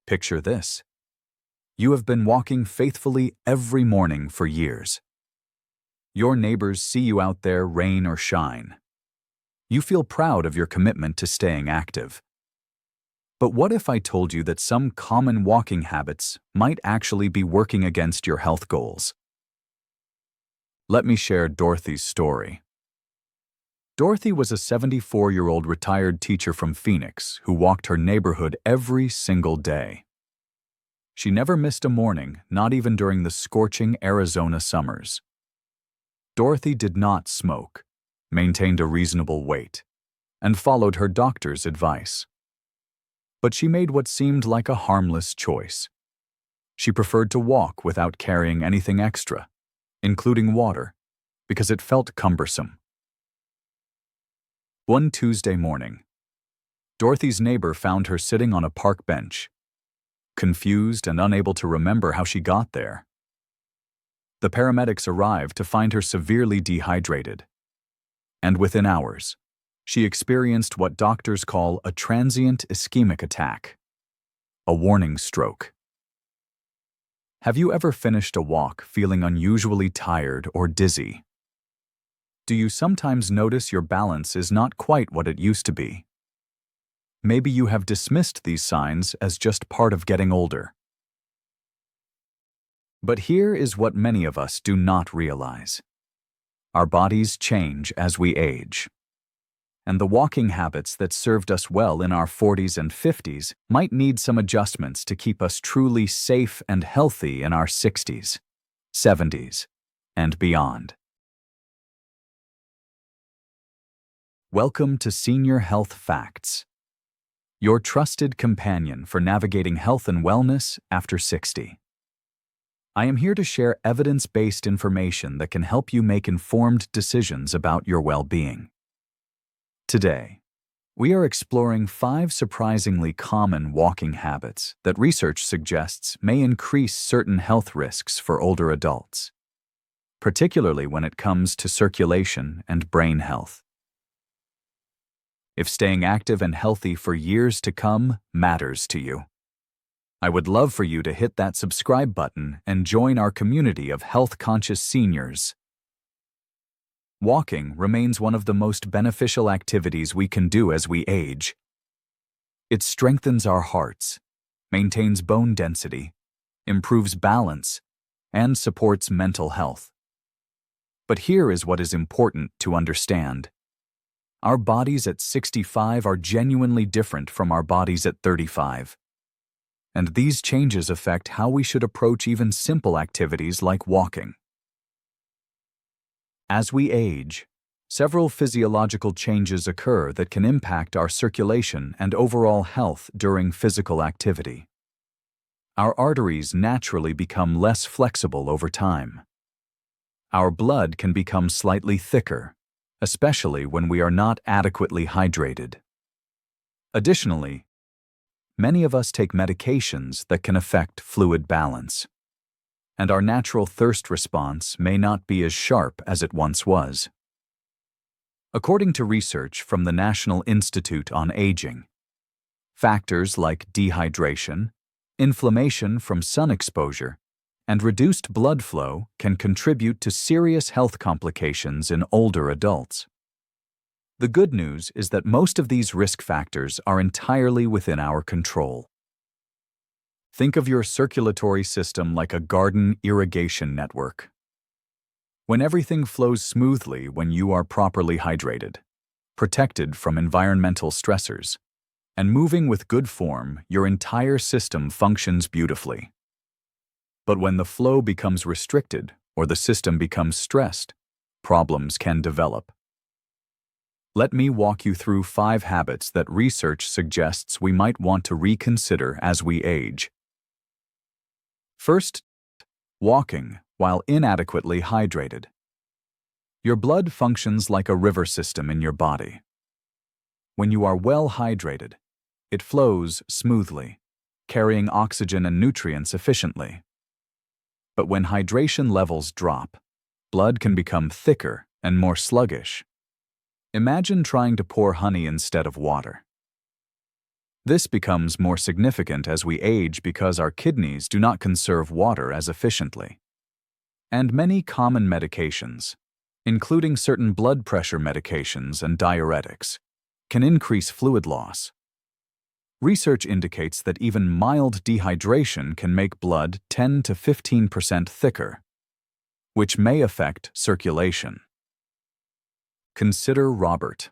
Picture this. You have been walking faithfully every morning for years. Your neighbors see you out there, rain or shine. You feel proud of your commitment to staying active. But what if I told you that some common walking habits might actually be working against your health goals? Let me share Dorothy's story. Dorothy was a 74-year-old retired teacher from Phoenix who walked her neighborhood every single day. She never missed a morning, not even during the scorching Arizona summers. Dorothy did not smoke, maintained a reasonable weight, and followed her doctor's advice. But she made what seemed like a harmless choice. She preferred to walk without carrying anything extra, including water, because it felt cumbersome. One Tuesday morning, Dorothy's neighbor found her sitting on a park bench, confused and unable to remember how she got there. The paramedics arrived to find her severely dehydrated, and within hours, she experienced what doctors call a transient ischemic attack, a warning stroke. Have you ever finished a walk feeling unusually tired or dizzy? Do you sometimes notice your balance is not quite what it used to be? Maybe you have dismissed these signs as just part of getting older. But here is what many of us do not realize. Our bodies change as we age. And the walking habits that served us well in our 40s and 50s might need some adjustments to keep us truly safe and healthy in our 60s, 70s, and beyond. Welcome to Senior Health Facts, your trusted companion for navigating health and wellness after 60. I am here to share evidence-based information that can help you make informed decisions about your well-being. Today, we are exploring 5 surprisingly common walking habits that research suggests may increase certain health risks for older adults, particularly when it comes to circulation and brain health. If staying active and healthy for years to come matters to you, I would love for you to hit that subscribe button and join our community of health-conscious seniors. Walking remains one of the most beneficial activities we can do as we age. It strengthens our hearts, maintains bone density, improves balance, and supports mental health. But here is what is important to understand. Our bodies at 65 are genuinely different from our bodies at 35. And these changes affect how we should approach even simple activities like walking. As we age, several physiological changes occur that can impact our circulation and overall health during physical activity. Our arteries naturally become less flexible over time. Our blood can become slightly thicker, especially when we are not adequately hydrated. Additionally, many of us take medications that can affect fluid balance, and our natural thirst response may not be as sharp as it once was. According to research from the National Institute on Aging, factors like dehydration, inflammation from sun exposure, and reduced blood flow can contribute to serious health complications in older adults. The good news is that most of these risk factors are entirely within our control. Think of your circulatory system like a garden irrigation network. When everything flows smoothly when you are properly hydrated, protected from environmental stressors, and moving with good form, your entire system functions beautifully. But when the flow becomes restricted or the system becomes stressed, problems can develop. Let me walk you through 5 habits that research suggests we might want to reconsider as we age. First, walking while inadequately hydrated. Your blood functions like a river system in your body. When you are well hydrated, it flows smoothly, carrying oxygen and nutrients efficiently. But when hydration levels drop, blood can become thicker and more sluggish. Imagine trying to pour honey instead of water. This becomes more significant as we age because our kidneys do not conserve water as efficiently. And many common medications, including certain blood pressure medications and diuretics, can increase fluid loss. Research indicates that even mild dehydration can make blood 10 to 15% thicker, which may affect circulation. Consider Robert,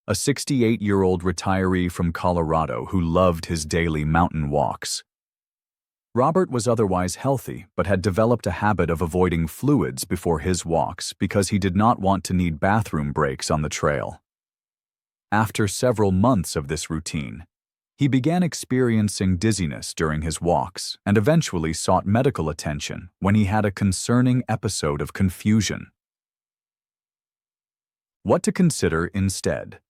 a 68-year-old retiree from Colorado who loved his daily mountain walks. Robert was otherwise healthy but had developed a habit of avoiding fluids before his walks because he did not want to need bathroom breaks on the trail. After several months of this routine, he began experiencing dizziness during his walks and eventually sought medical attention when he had a concerning episode of confusion. What to consider instead?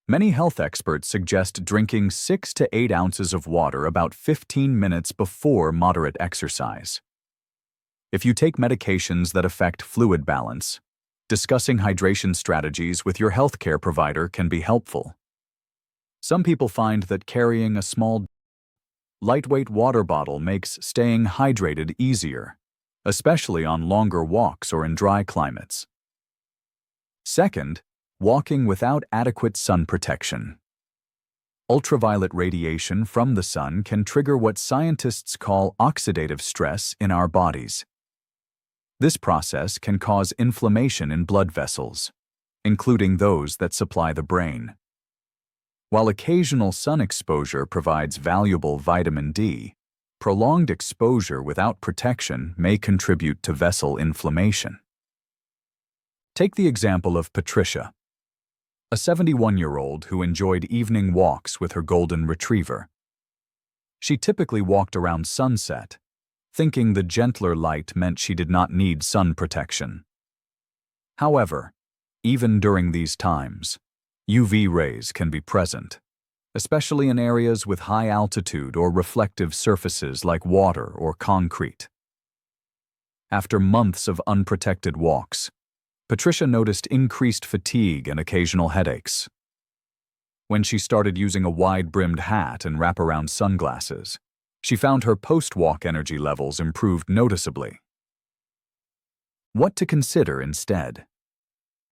Many health experts suggest drinking 6 to 8 ounces of water about 15 minutes before moderate exercise. If you take medications that affect fluid balance, discussing hydration strategies with your healthcare provider can be helpful. Some people find that carrying a small, lightweight water bottle makes staying hydrated easier, especially on longer walks or in dry climates. Second, walking without adequate sun protection. Ultraviolet radiation from the sun can trigger what scientists call oxidative stress in our bodies. This process can cause inflammation in blood vessels, including those that supply the brain. While occasional sun exposure provides valuable vitamin D, prolonged exposure without protection may contribute to vessel inflammation. Take the example of Patricia, a 71-year-old who enjoyed evening walks with her golden retriever. She typically walked around sunset, thinking the gentler light meant she did not need sun protection. However, even during these times, UV rays can be present, especially in areas with high altitude or reflective surfaces like water or concrete. After months of unprotected walks, Patricia noticed increased fatigue and occasional headaches. When she started using a wide-brimmed hat and wraparound sunglasses, she found her post-walk energy levels improved noticeably. What to consider instead?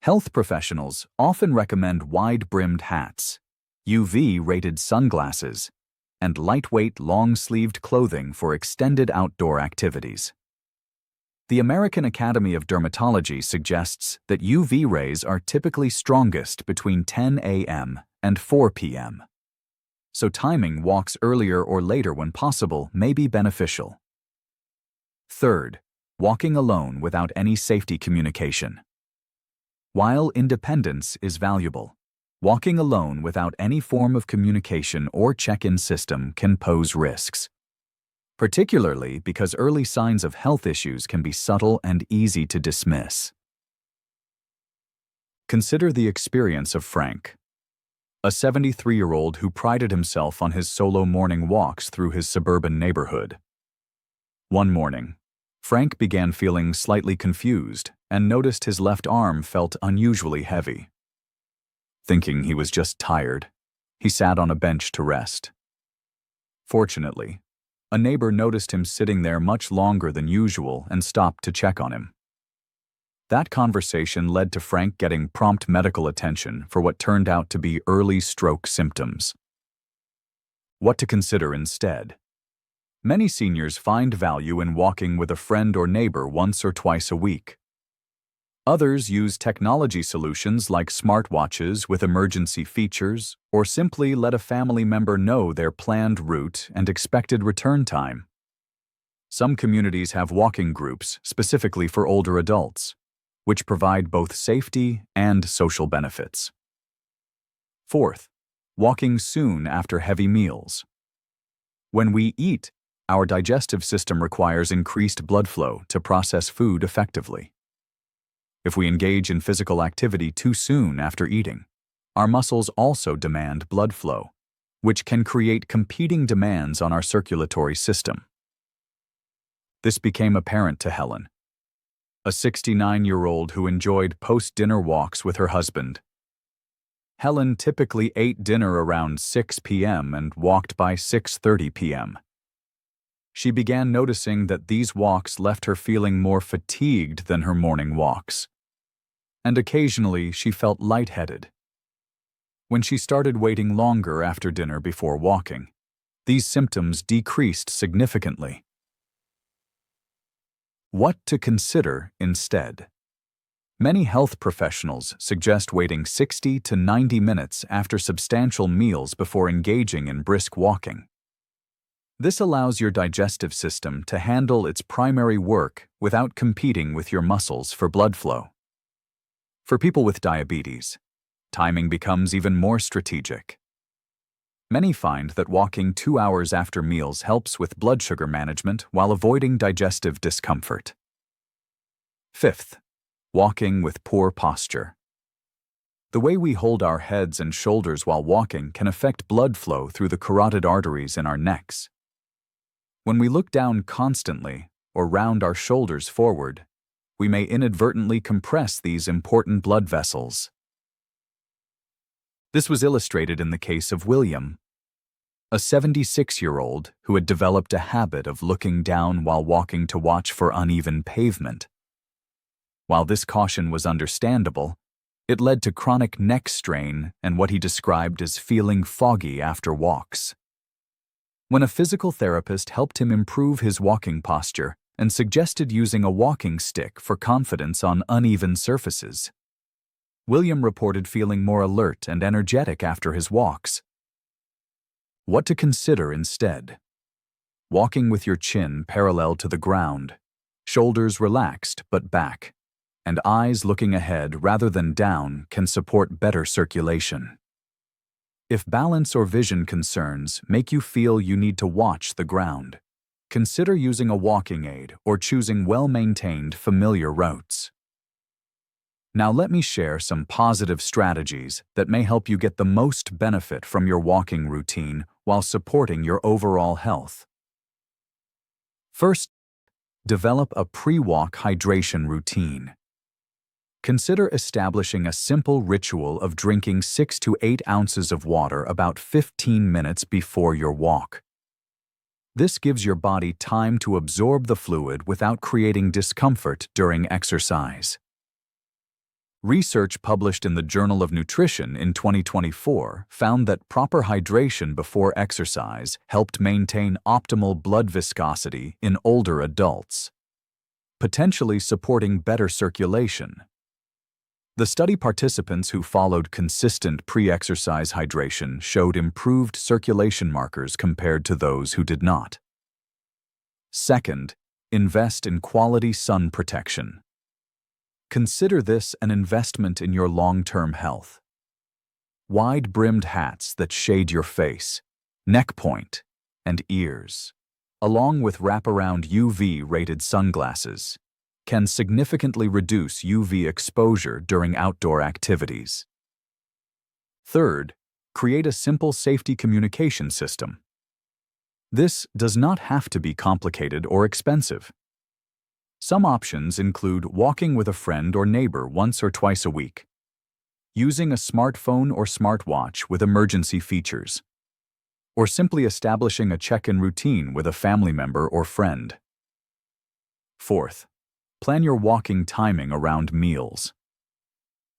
Health professionals often recommend wide-brimmed hats, UV-rated sunglasses, and lightweight, long-sleeved clothing for extended outdoor activities. The American Academy of Dermatology suggests that UV rays are typically strongest between 10 a.m. and 4 p.m. So timing walks earlier or later when possible may be beneficial. Third, walking alone without any safety communication. While independence is valuable, walking alone without any form of communication or check-in system can pose risks, particularly because early signs of health issues can be subtle and easy to dismiss. Consider the experience of Frank, a 73-year-old who prided himself on his solo morning walks through his suburban neighborhood. One morning, Frank began feeling slightly confused and noticed his left arm felt unusually heavy. Thinking he was just tired, he sat on a bench to rest. Fortunately, a neighbor noticed him sitting there much longer than usual and stopped to check on him. That conversation led to Frank getting prompt medical attention for what turned out to be early stroke symptoms. What to consider instead? Many seniors find value in walking with a friend or neighbor once or twice a week. Others use technology solutions like smartwatches with emergency features, or simply let a family member know their planned route and expected return time. Some communities have walking groups specifically for older adults, which provide both safety and social benefits. Fourth, walking soon after heavy meals. When we eat, our digestive system requires increased blood flow to process food effectively. If we engage in physical activity too soon after eating, our muscles also demand blood flow, which can create competing demands on our circulatory system. This became apparent to Helen, a 69-year-old who enjoyed post-dinner walks with her husband. Helen typically ate dinner around 6 p.m. and walked by 6:30 p.m. She began noticing that these walks left her feeling more fatigued than her morning walks, and occasionally she felt lightheaded. When she started waiting longer after dinner before walking, these symptoms decreased significantly. What to consider instead? Many health professionals suggest waiting 60 to 90 minutes after substantial meals before engaging in brisk walking. This allows your digestive system to handle its primary work without competing with your muscles for blood flow. For people with diabetes, timing becomes even more strategic. Many find that walking 2 hours after meals helps with blood sugar management while avoiding digestive discomfort. Fifth, walking with poor posture. The way we hold our heads and shoulders while walking can affect blood flow through the carotid arteries in our necks. When we look down constantly or round our shoulders forward, we may inadvertently compress these important blood vessels. This was illustrated in the case of William, a 76-year-old who had developed a habit of looking down while walking to watch for uneven pavement. While this caution was understandable, it led to chronic neck strain and what he described as feeling foggy after walks. When a physical therapist helped him improve his walking posture and suggested using a walking stick for confidence on uneven surfaces, William reported feeling more alert and energetic after his walks. What to consider instead? Walking with your chin parallel to the ground, shoulders relaxed but back, and eyes looking ahead rather than down can support better circulation. If balance or vision concerns make you feel you need to watch the ground, consider using a walking aid or choosing well-maintained, familiar routes. Now let me share some positive strategies that may help you get the most benefit from your walking routine while supporting your overall health. First, develop a pre-walk hydration routine. Consider establishing a simple ritual of drinking 6 to 8 ounces of water about 15 minutes before your walk. This gives your body time to absorb the fluid without creating discomfort during exercise. Research published in the Journal of Nutrition in 2024 found that proper hydration before exercise helped maintain optimal blood viscosity in older adults, potentially supporting better circulation. The study participants who followed consistent pre-exercise hydration showed improved circulation markers compared to those who did not. Second, invest in quality sun protection. Consider this an investment in your long-term health. Wide-brimmed hats that shade your face, neck point, and ears, along with wraparound UV-rated sunglasses, can significantly reduce UV exposure during outdoor activities. Third, create a simple safety communication system. This does not have to be complicated or expensive. Some options include walking with a friend or neighbor once or twice a week, using a smartphone or smartwatch with emergency features, or simply establishing a check-in routine with a family member or friend. Fourth, plan your walking timing around meals.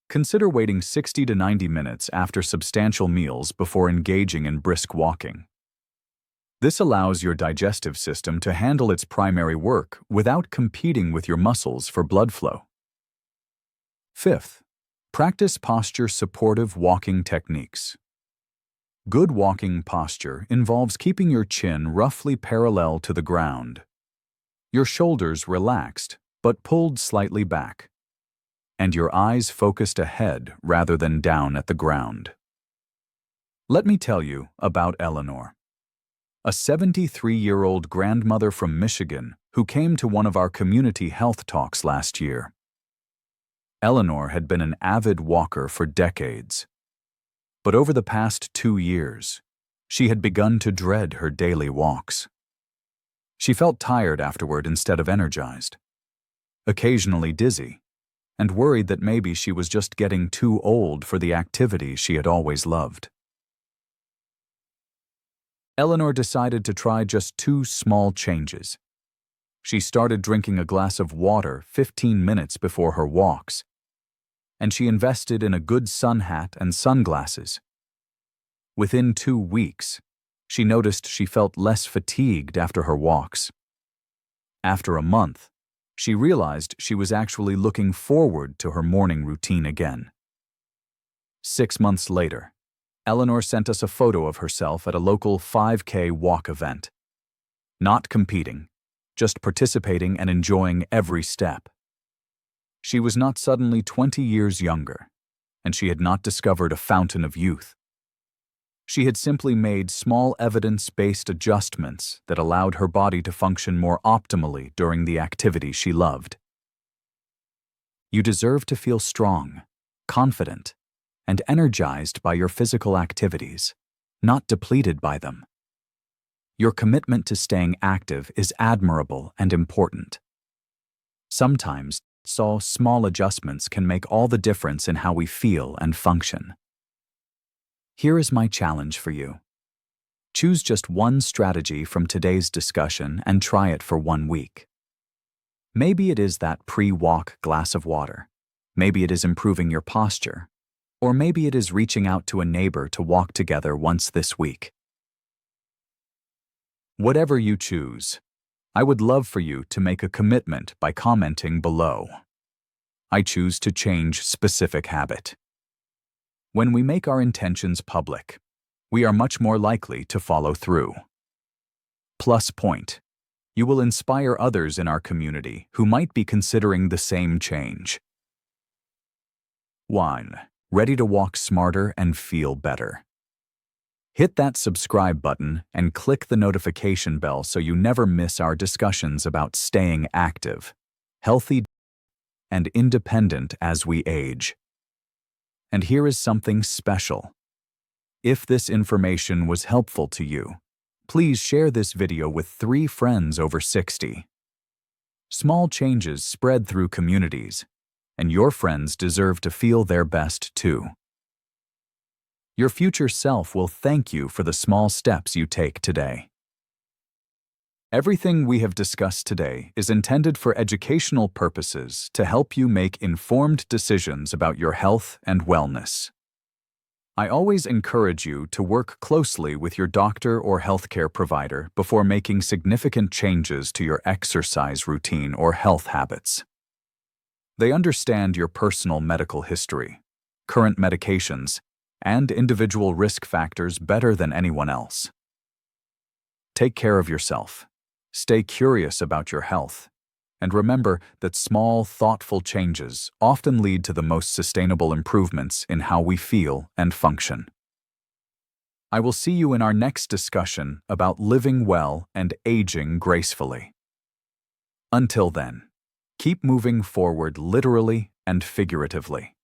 Consider waiting 60 to 90 minutes after substantial meals before engaging in brisk walking. This allows your digestive system to handle its primary work without competing with your muscles for blood flow. Fifth, practice posture-supportive walking techniques. Good walking posture involves keeping your chin roughly parallel to the ground, your shoulders relaxed but pulled slightly back, and your eyes focused ahead rather than down at the ground. Let me tell you about Eleanor, a 73-year-old grandmother from Michigan who came to one of our community health talks last year. Eleanor had been an avid walker for decades, but over the past 2 years, she had begun to dread her daily walks. She felt tired afterward instead of energized, occasionally dizzy, and worried that maybe she was just getting too old for the activity she had always loved. Eleanor decided to try just 2 small changes. She started drinking a glass of water 15 minutes before her walks, and she invested in a good sun hat and sunglasses. Within 2 weeks, she noticed she felt less fatigued after her walks. After a month, she realized she was actually looking forward to her morning routine again. 6 months later, Eleanor sent us a photo of herself at a local 5K walk event. Not competing, just participating and enjoying every step. She was not suddenly 20 years younger, and she had not discovered a fountain of youth. She had simply made small evidence-based adjustments that allowed her body to function more optimally during the activity she loved. You deserve to feel strong, confident, and energized by your physical activities, not depleted by them. Your commitment to staying active is admirable and important. Sometimes, small adjustments can make all the difference in how we feel and function. Here is my challenge for you. Choose just one strategy from today's discussion and try it for 1 week. Maybe it is that pre-walk glass of water. Maybe it is improving your posture. Or maybe it is reaching out to a neighbor to walk together once this week. Whatever you choose, I would love for you to make a commitment by commenting below. I choose to change specific habit. When we make our intentions public, we are much more likely to follow through. Plus point, you will inspire others in our community who might be considering the same change. 1. Ready to walk smarter and feel better. Hit that subscribe button and click the notification bell so you never miss our discussions about staying active, healthy, and independent as we age. And here is something special. If this information was helpful to you, please share this video with 3 friends over 60. Small changes spread through communities, and your friends deserve to feel their best too. Your future self will thank you for the small steps you take today. Everything we have discussed today is intended for educational purposes to help you make informed decisions about your health and wellness. I always encourage you to work closely with your doctor or healthcare provider before making significant changes to your exercise routine or health habits. They understand your personal medical history, current medications, and individual risk factors better than anyone else. Take care of yourself. Stay curious about your health, and remember that small, thoughtful changes often lead to the most sustainable improvements in how we feel and function. I will see you in our next discussion about living well and aging gracefully. Until then, keep moving forward literally and figuratively.